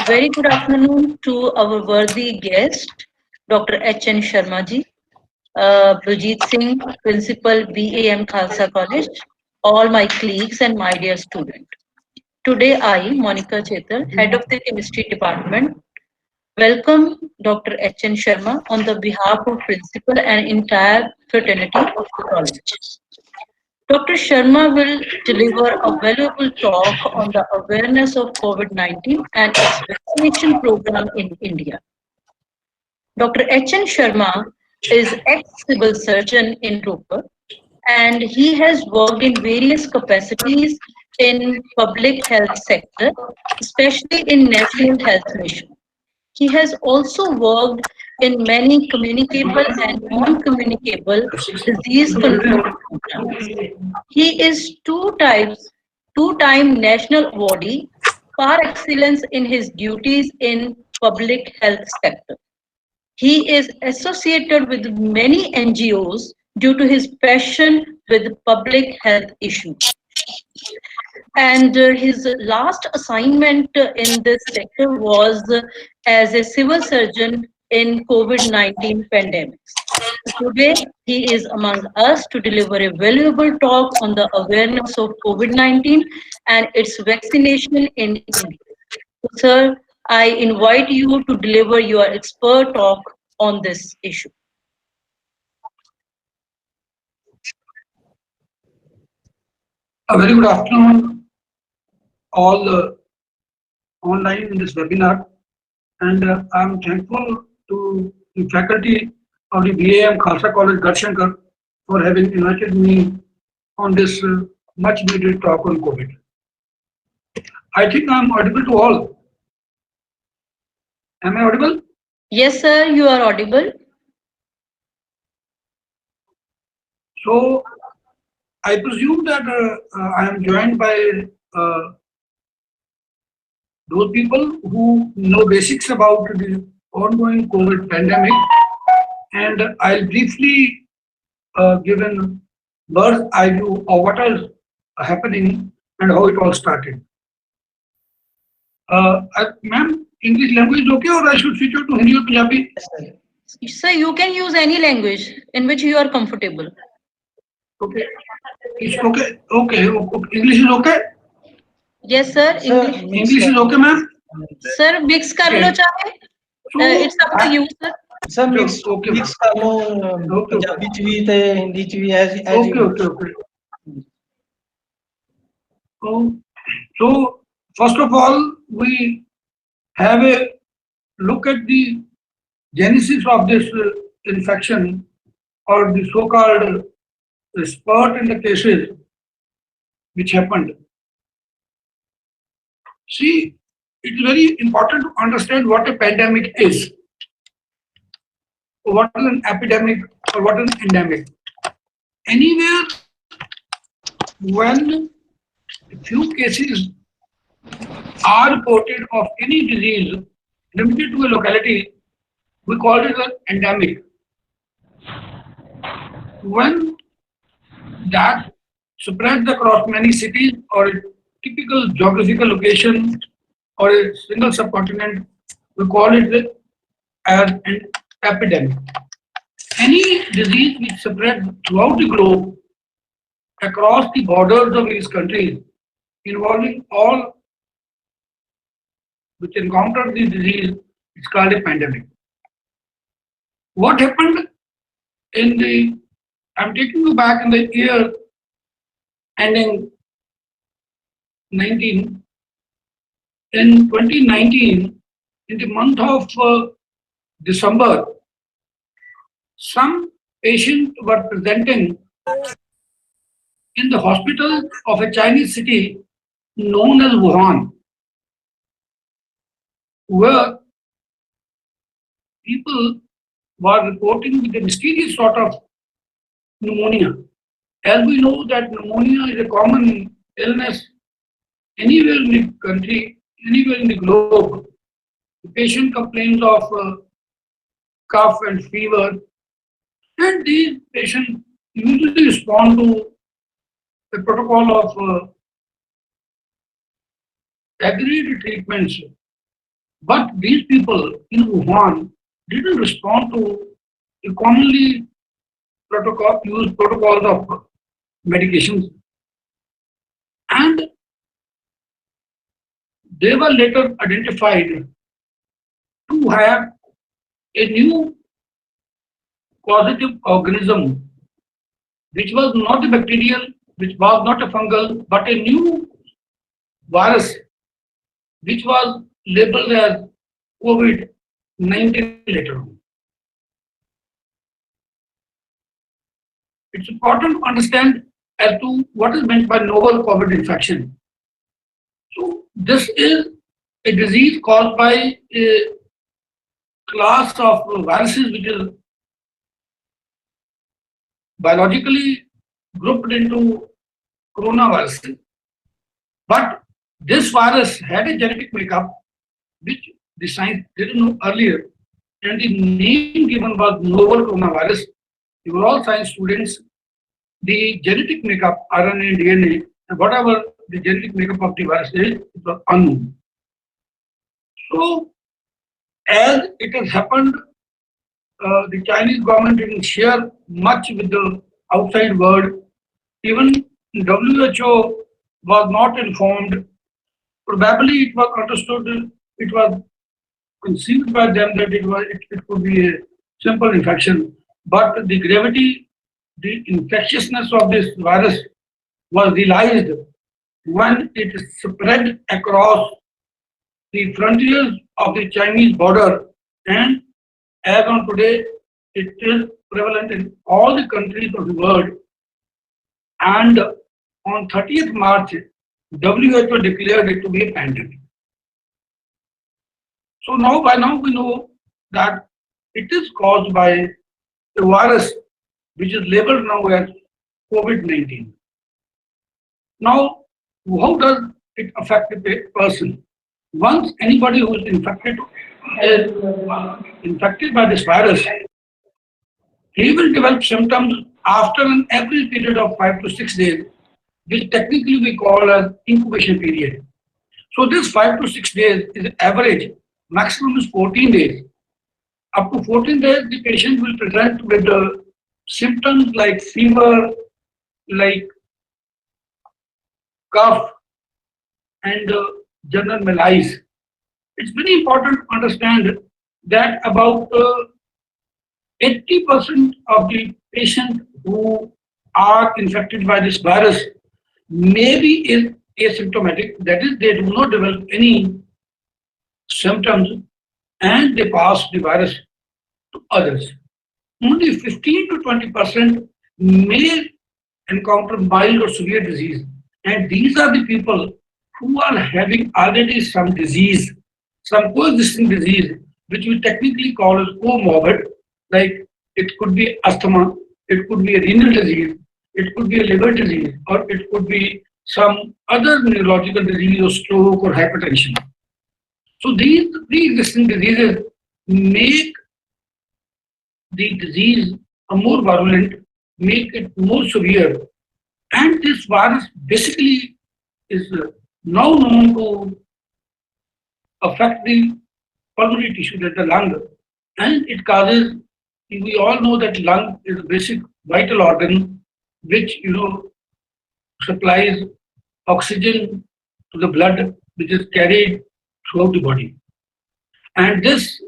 Very good afternoon to our worthy guest, Dr. H.N. Sharma ji, Brijeet Singh, Principal BAM Khalsa College, all my colleagues and my dear student. Today I, Monica Chetar, Head of the Chemistry Department, welcome Dr. H.N. Sharma on the behalf of Principal and entire fraternity of the college. Dr. Sharma will deliver a valuable talk on the awareness of COVID-19 and its vaccination program in India. Dr. H.N. Sharma is ex-civil surgeon in Ropar and he has worked in various capacities in public health sector, especially in National Health Mission. He has also worked in many communicable and non-communicable disease control programs. He is two-time national awardee par excellence in his duties in public health sector. He is associated with many NGOs due to his passion with public health issues. And his last assignment in this sector was as a civil surgeon in COVID-19 pandemics. Today, he is among us to deliver a valuable talk on the awareness of COVID-19 and its vaccination in India. So, sir, I invite you to deliver your expert talk on this issue. A very good afternoon, all online in this webinar, and I'm thankful to the faculty of the BAM Khalsa College, Garshankar, for having invited me on this much needed talk on COVID. I think I'm audible to all. Am I audible? Yes, sir, you are audible. So, I presume that I am joined by those people who know basics about the ongoing COVID pandemic, and I'll briefly give an bird's eye view of what is happening and how it all started. Ma'am, English language okay, or I should switch over to Hindi or Punjabi? Sir, you can use any language in which you are comfortable. Okay, it's okay. Okay. English is okay. Yes, sir. English is okay, ma'am. Sir, mix कर लो चाहे. It's up to you, sir. Sir mix कर लो पंजाबी च भी ते हिंदी च भी Okay. So first of all, we have a look at the genesis of this infection, or the so-called spurt in the cases which happened. See, it's very important to understand what a pandemic is, what is an epidemic, or what is an endemic. Anywhere when few cases are reported of any disease limited to a locality, we call it an endemic. When that spreads across many cities or a typical geographical location or a single subcontinent, we call it as an epidemic. Any disease which spreads throughout the globe across the borders of these countries, involving all which encountered the disease, it's called a pandemic. What happened in the, I'm taking you back in the year ending 19, in 2019, in the month of December, some patients were presenting in the hospital of a Chinese city known as Wuhan, where people were reporting with a mysterious sort of pneumonia. As we know that pneumonia is a common illness anywhere in the country, anywhere in the globe. The patient complains of cough and fever, and these patients usually respond to the protocol of agreed treatments. But these people in Wuhan didn't respond to the commonly used protocols of medications. And they were later identified to have a new causative organism, which was not a bacterial, which was not a fungal, but a new virus, which was labeled as COVID-19 later on. It's important to understand as to what is meant by novel COVID infection. So this is a disease caused by a class of viruses which is biologically grouped into coronaviruses. But this virus had a genetic makeup which the science didn't know earlier, and the name given was novel coronavirus. You were all science students. The genetic makeup, RNA and DNA, and whatever the genetic makeup of the virus is, it was unknown. So, as it has happened, the Chinese government didn't share much with the outside world. Even WHO was not informed. Probably it was understood, it was conceived by them that it could be a simple infection. But the gravity, the infectiousness of this virus was realized when it spread across the frontiers of the Chinese border, and as on today, it is prevalent in all the countries of the world. And on 30th March, WHO declared it to be a pandemic. So by now we know that it is caused by a virus which is labeled now as COVID-19. Now, how does it affect a person? Once anybody who is infected by this virus, he will develop symptoms after an average period of 5 to 6 days, which technically we call as incubation period. So this 5 to 6 days is average, maximum is 14 days. Up to 14 days, the patient will present with symptoms like fever, like cough, and general malaise. It's very important to understand that about 80% of the patients who are infected by this virus maybe is asymptomatic, that is, they do not develop any symptoms and they pass the virus to others. Only 15 to 20% may encounter mild or severe disease, and these are the people who are having already some disease, some coexisting disease, which we technically call as comorbid, like it could be asthma, it could be a renal disease, it could be a liver disease, or it could be some other neurological disease or stroke or hypertension. So these pre-existing diseases make the disease more virulent, make it more severe, and this virus basically is now known to affect the pulmonary tissue, that the lung, and it causes, we all know that lung is a basic vital organ which supplies oxygen to the blood, which is carried throughout the body. And this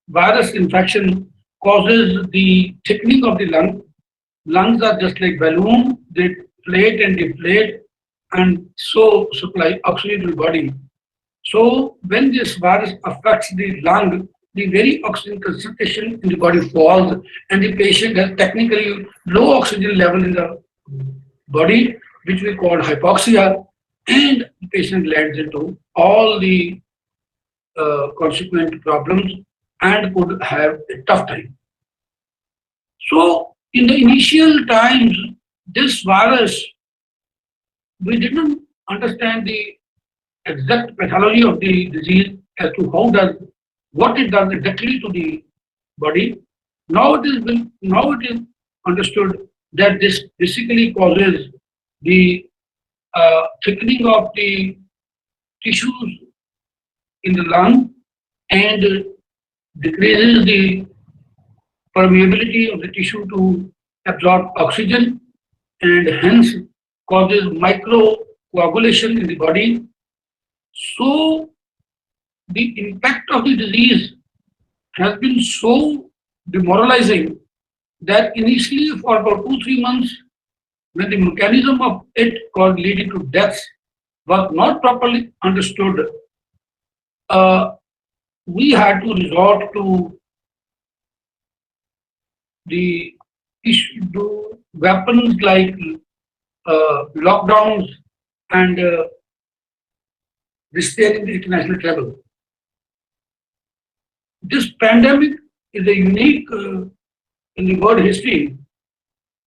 virus infection causes the thickening of the lung. Lungs are just like balloon, they inflate and deflate and so supply oxygen to the body. So when this virus affects the lung, the very oxygen concentration in the body falls and the patient has technically low oxygen level in the body, which we call hypoxia, and the patient lands into all the consequent problems and could have a tough time. So in the initial times, this virus, we didn't understand the exact pathology of the disease as to what it does exactly to the body. Now it is understood that this basically causes the thickening of the tissues in the lung and decreases the permeability of the tissue to absorb oxygen and hence causes microcoagulation in the body. So the impact of the disease has been so demoralizing that initially for about 2-3 months, when the mechanism of it called leading to deaths was not properly understood, we had to resort to the issue, to weapons like lockdowns and restraining the international travel. This pandemic is a unique in the world history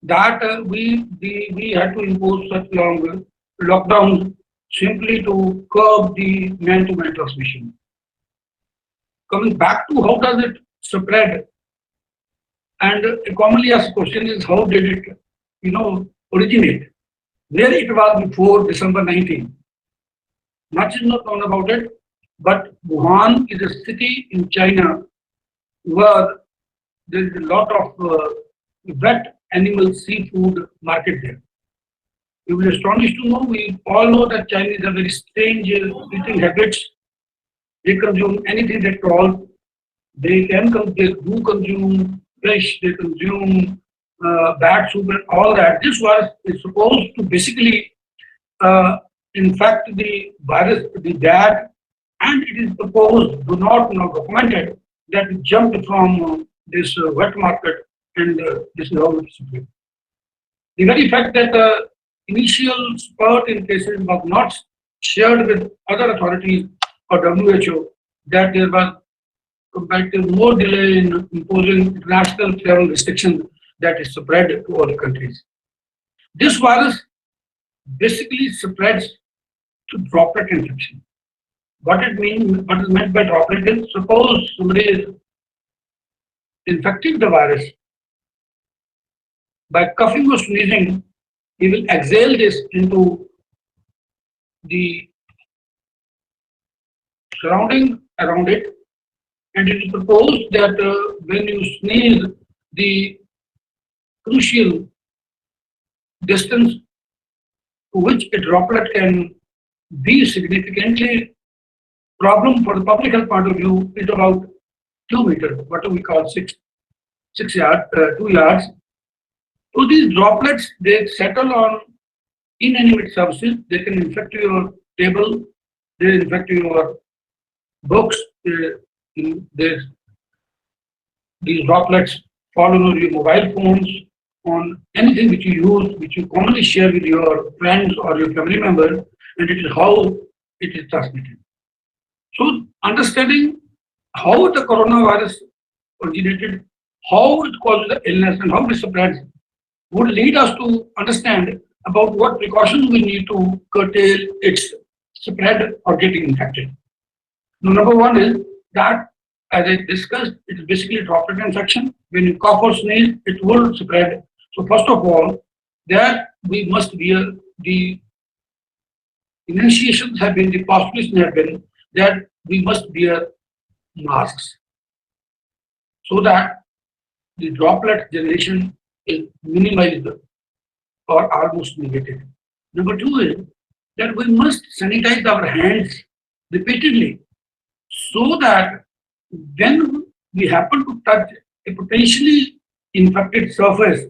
that we had to impose such long lockdowns simply to curb the man-to-man transmission. Coming back to how does it spread, and a commonly asked question is how did it, originate? Where it was before December 19. Much is not known about it, but Wuhan is a city in China where there is a lot of wet animal seafood market there. You will be astonished to know, we all know that Chinese have very strange eating habits. They consume anything they crawl. They do consume fish, they consume bat soup and all that. This was is supposed to basically infect the virus, the bat, and it is supposed, do not know, documented, that it jumped from this wet market and this is how it spread. The very fact that the initial spurt in cases was not shared with other authorities or WHO, that there was comparatively more delay in imposing international travel restrictions that is spread to all countries. This virus basically spreads to droplet infection. What is meant by droplet is, suppose somebody is infected the virus, by coughing or sneezing, he will exhale this into the surrounding around it, and it is proposed that when you sneeze, the crucial distance to which a droplet can be significantly problem for the public health point of view is about 2 meters, what we call 2 yards. So these droplets, they settle on inanimate surfaces. They can infect your table, they infect your books. These droplets fall on your mobile phones, on anything which you use, which you commonly share with your friends or your family members, and it is how it is transmitted. So understanding how the coronavirus originated, how it causes the illness and how it spreads would lead us to understand about what precautions we need to curtail its spread or getting infected. Now, number one is that, as I discussed, it is basically a droplet infection. When you cough or sneeze, it will spread. So first of all, that we must wear the initiations have been, the postulations have been that we must wear masks so that the droplet generation is minimized or almost negated. Number two is that we must sanitize our hands repeatedly so that when we happen to touch a potentially infected surface,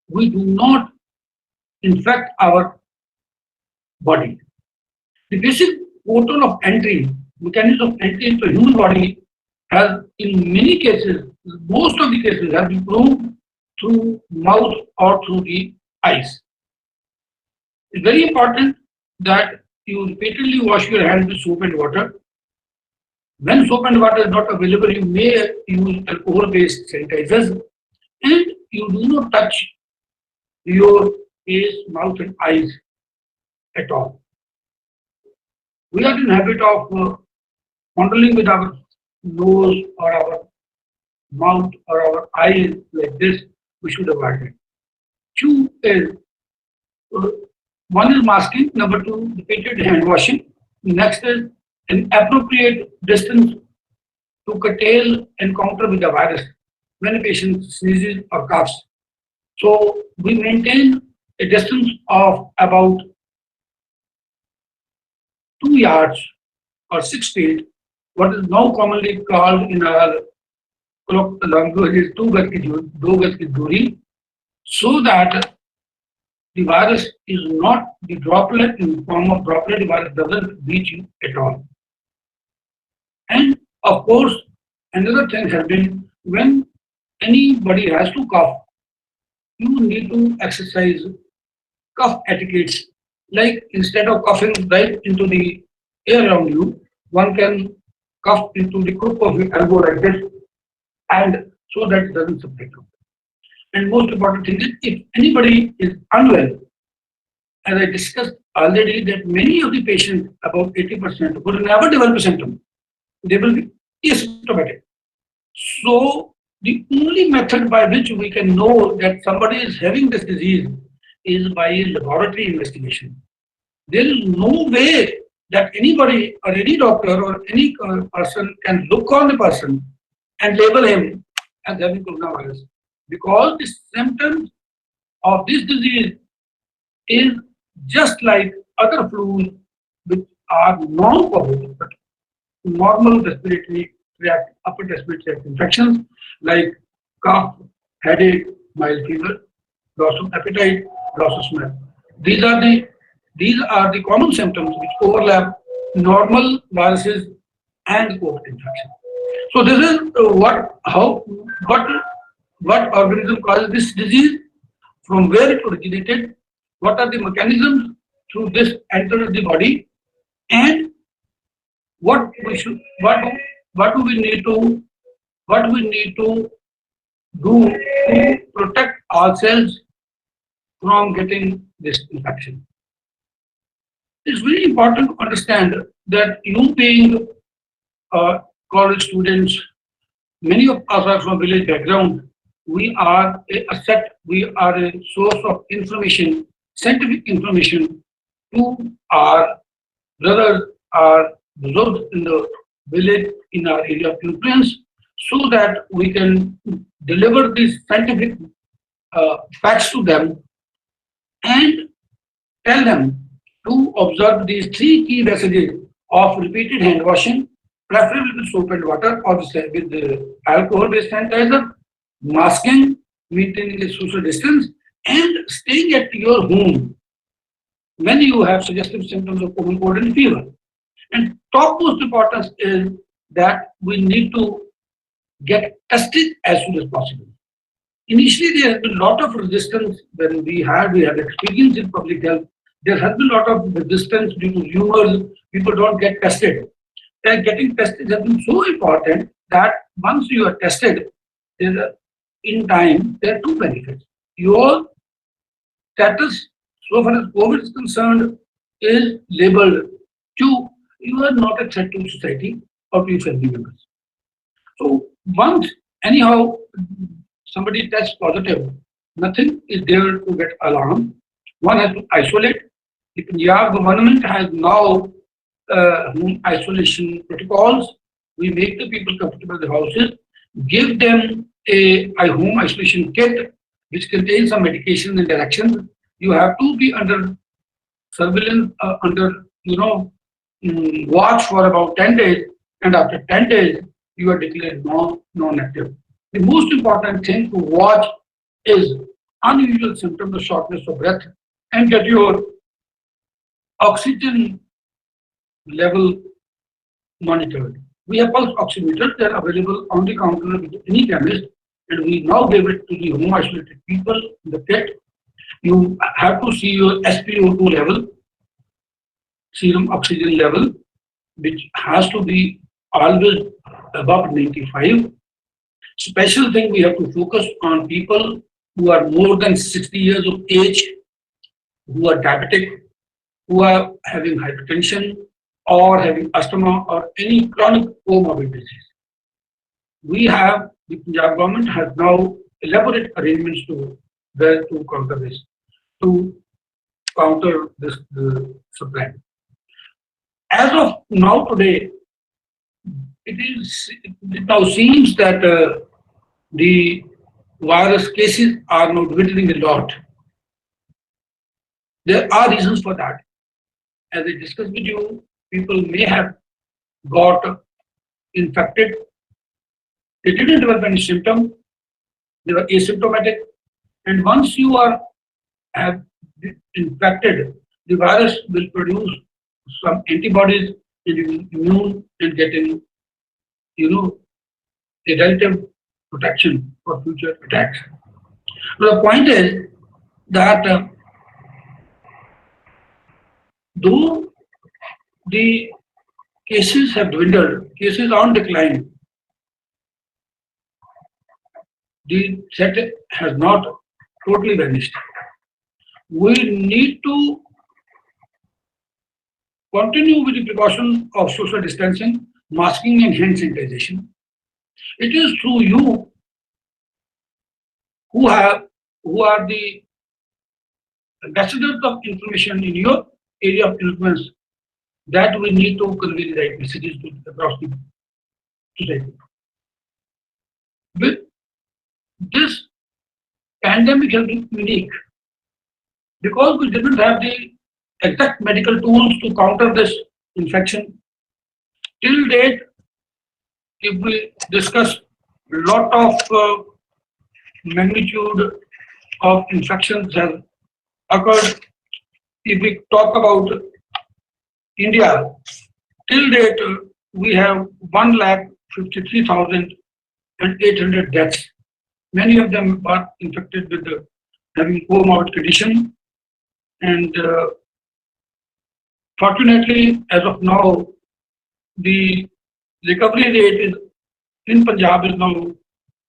we do not infect our body. The basic portal of entry, mechanism of entry into human body has in many cases, most of the cases have been proved through mouth or through the eyes. It's very important that you repeatedly wash your hands with soap and water. When soap and water is not available, you may use alcohol-based sanitizers, and you do not touch your face, mouth and eyes at all. We are in the habit of fondling with our nose or our mouth or our eyes like this. We should avoid it. Two is, one is masking, number two, repeated hand washing. Next is an appropriate distance to curtail encounter with the virus when a patient sneezes or coughs. So we maintain a distance of about 2 yards or 6 feet, what is now commonly called in our colloquial language is 2 gaj ki duri, so that the virus is not the droplet in the form of droplet, the virus doesn't reach you at all. And of course, another thing has been when anybody has to cough, you need to exercise cough etiquettes. Like instead of coughing right into the air around you, one can cough into the crook of your elbow like this, and so that it doesn't separate you. And most important thing is if anybody is unwell, as I discussed already, that many of the patients, about 80%, will never develop a symptom. They will be asymptomatic. So the only method by which we can know that somebody is having this disease is by laboratory investigation. There is no way that anybody or any doctor or any person can look on the person and label him as having coronavirus, because the symptoms of this disease is just like other flus which are non-COVID, but normal respiratory tract, upper respiratory tract infections like cough, headache, mild fever, loss of appetite, loss of smell. These are the common symptoms which overlap normal viruses and COVID infection. So this is what organism causes this disease, from where it originated, what are the mechanisms through this enters the body, and what do we need to do to protect ourselves from getting this infection. It's very important to understand that you being college students, many of us are from village background. We are a asset, we are a source of information, scientific information to our brothers, our resolved in the village, in our area of influence, so that we can deliver these scientific facts to them and tell them to observe these 3 key messages of repeated hand washing, preferably with soap and water or with alcohol-based sanitizer, masking, maintaining a social distance, and staying at your home when you have suggestive symptoms of common cold and fever. And topmost importance is that we need to get tested as soon as possible. Initially, there has been a lot of resistance when we have experience in public health. There has been a lot of resistance due to rumors. People don't get tested. And getting tested has been so important that once you are tested, in time, there are 2 benefits. Your status, so far as COVID is concerned, is labeled to you are not a threat to society or to your family members. So once anyhow somebody tests positive, nothing is there to get alarmed. One has to isolate. The Punjab government has now home isolation protocols. We make the people comfortable in the houses, give them a home isolation kit which contains some medication and directions. You have to be under surveillance, watch for about 10 days, and after 10 days, you are declared non-active. The most important thing to watch is unusual symptoms of shortness of breath and get your oxygen level monitored. We have pulse oximeters that are available on the counter with any chemist, and we now give it to the home isolated people in the kit. You have to see your SpO2 level, serum oxygen level, which has to be always above 95. Special thing, we have to focus on people who are more than 60 years of age, who are diabetic, who are having hypertension or having asthma or any chronic comorbid disease. The Punjab government has now elaborate arrangements to counter this supply. As of now today, it now seems that the virus cases are now dwindling a lot. There are reasons for that. As I discussed with you, people may have got infected. They didn't develop any symptom. They were asymptomatic. And once you have infected, the virus will produce some antibodies and you will immune and get in, a relative protection for future attacks. So the point is that though the cases have dwindled, cases are on decline, the threat has not totally vanished. We need to continue with the precaution of social distancing, masking and hand sanitization. It is through you who are the ambassadors of information in your area of influence that we need to convey the right messages across the society. With this pandemic has been unique because we didn't have the exact medical tools to counter this infection. Till date, if we discuss a lot of magnitude of infections has occurred. If we talk about India, till date we have 1,53,800 deaths. Many of them are infected with having comorbid condition, and fortunately, as of now, the recovery rate is in Punjab is now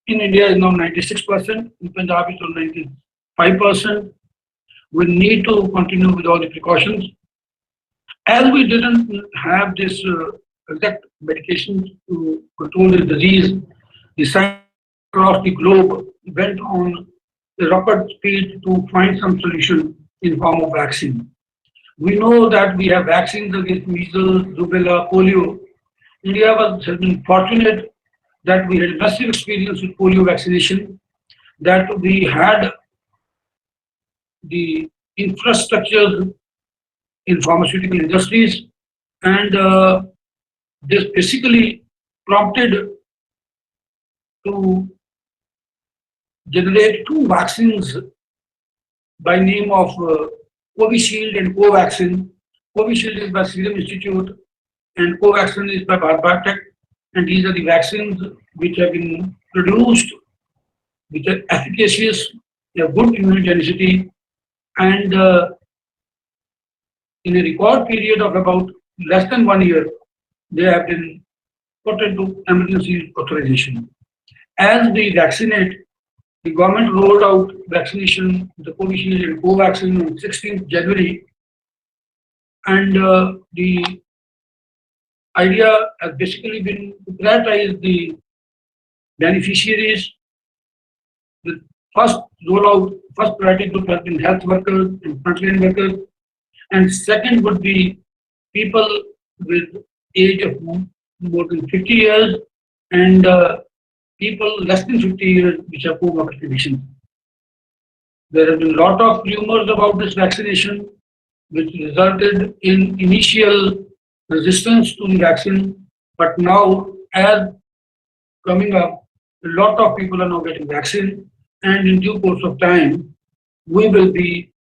in India is now 96%. In Punjab is now 95%. We need to continue with all the precautions. As we didn't have this exact medications to control the disease, the science across the globe went on a rapid speed to find some solution in form of vaccine. We know that we have vaccines against measles, rubella, polio. India has been fortunate that we had massive experience with polio vaccination, that we had the infrastructure in pharmaceutical industries, and this basically prompted to generate two vaccines by name of Covishield and Covaxin. Covishield is by Serum Institute and Covaxin is by Bharat. And these are the vaccines which have been produced, which are efficacious, they have good immunogenicity, and in a record period of about less than 1 year, they have been put into emergency authorization. As we vaccinate, the government rolled out vaccination, the Covishield and Covaxin on 16th January, and the idea has basically been to prioritize the beneficiaries. The first rollout, first priority group has been health workers and frontline workers, and second would be people with age of more than 50 years and people less than 50 years which have comorbid conditions. There have been a lot of rumors about this vaccination, which resulted in initial resistance to the vaccine, but now as coming up, a lot of people are now getting vaccine, and in due course of time, we will be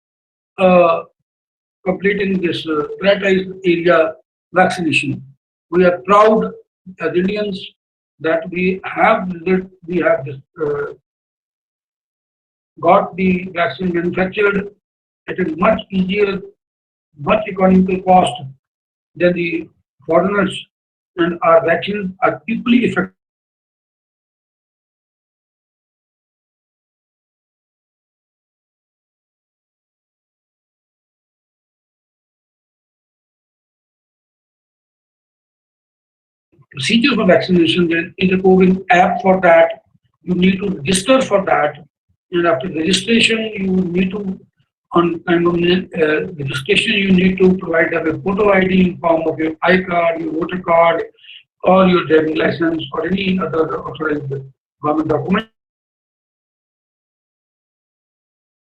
completing this prioritized area vaccination. We are proud as Indians that we have this, got the vaccine manufactured at a much easier, much economical cost than the foreigners, and our vaccines are equally effective. Procedure for vaccination, there is a COVID app for that. You need to register for that, and after registration, you need to on kind of registration, you need to provide a photo ID in form of your iCard, your voter card, or your driving license, or any other authorized government document.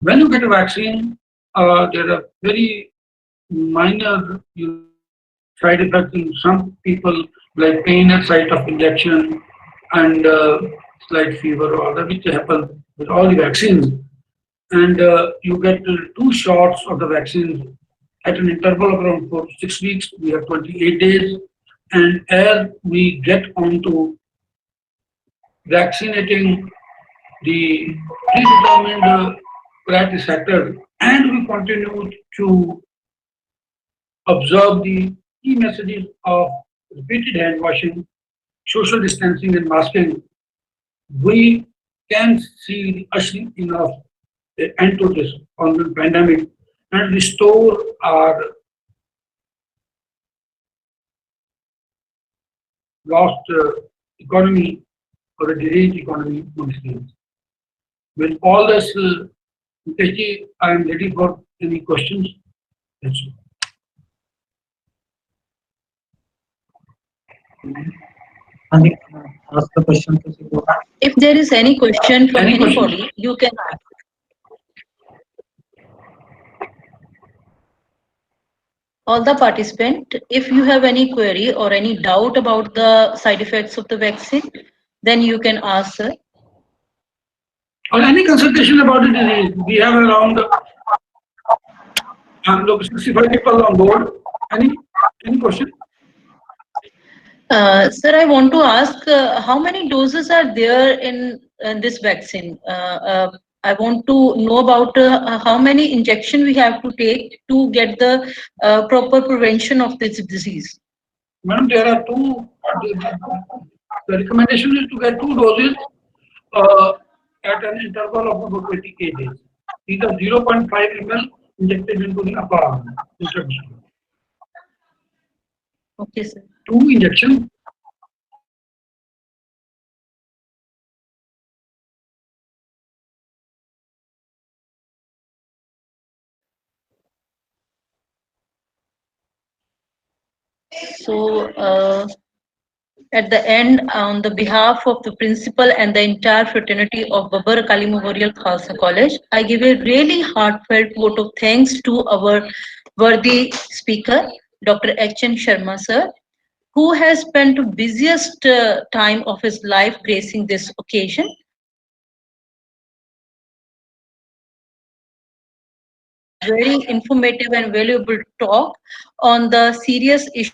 When you get a vaccine, there are very minor side effects in some people, like pain at site of injection and slight fever, or other, which happens with all the vaccines. And you get 2 shots of the vaccine at an interval of around 4 to 6 weeks. We have 28 days. And as we get on to vaccinating the predetermined priority sector, and we continue to observe the key messages of repeated hand washing, social distancing, and masking, we can see the ushering in of the end to this ongoing pandemic and restore our lost economy or a deranged economy on screens. With all this, Mukesh, I am ready for any questions. That's all. Ask the question. If there is any question from Any question? anybody, you can ask. All the participants, if you have any query or any doubt about the side effects of the vaccine, then you can ask, sir. Or any consultation about the disease. We have around 65 people on board. Any question? Sir, I want to ask how many doses are there in this vaccine? I want to know about how many injection we have to take to get the proper prevention of this disease. Madam, there are 2. The recommendation is to get 2 doses at an interval of about 28 days. These are 0.5 ml injected into the upper arm. Okay, sir. 2 injections. So, at the end, on the behalf of the principal and the entire fraternity of Babbar Akali Memorial Khalsa College, I give a really heartfelt vote of thanks to our worthy speaker, Dr. H.N. Sharma sir, who has spent the busiest time of his life gracing this occasion. Very informative and valuable talk on the serious issue